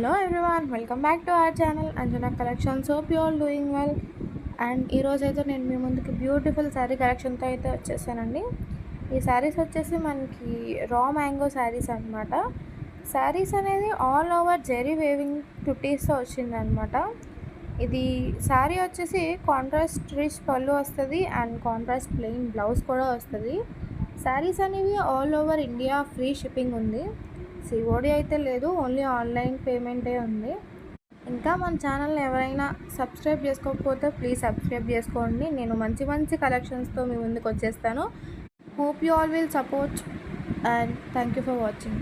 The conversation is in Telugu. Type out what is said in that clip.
Hello everyone, welcome back to our channel Anjana Collections. Hope you all doing well. And ఈరోజు అయితే నేను మీ ముందుకి బ్యూటిఫుల్ శారీ కలెక్షన్తో అయితే వచ్చేసానండి. ఈ శారీస్ వచ్చేసి మనకి రా మ్యాంగో శారీస్ అనమాట. శారీస్ అనేది ఆల్ ఓవర్ జెరీ వేవింగ్ కుటీస్తో వచ్చిందనమాట. ఇది శారీ వచ్చేసి కాంట్రాస్ట్ రిచ్ పళ్ళు వస్తుంది అండ్ కాంట్రాస్ట్ ప్లెయిన్ బ్లౌజ్ కూడా వస్తుంది. శారీస్ అనేవి all over India free shipping ఉంది. సిఓడి అయితే లేదు, ఓన్లీ ఆన్లైన్ పేమెంటే ఉంది. ఇంకా మన ఛానల్ని ఎవరైనా సబ్స్క్రైబ్ చేసుకోకపోతే ప్లీజ్ సబ్స్క్రైబ్ చేసుకోండి. నేను మంచి మంచి కలెక్షన్స్తో మీ ముందుకు వచ్చేస్తాను. Hope you all will support and thank you for watching.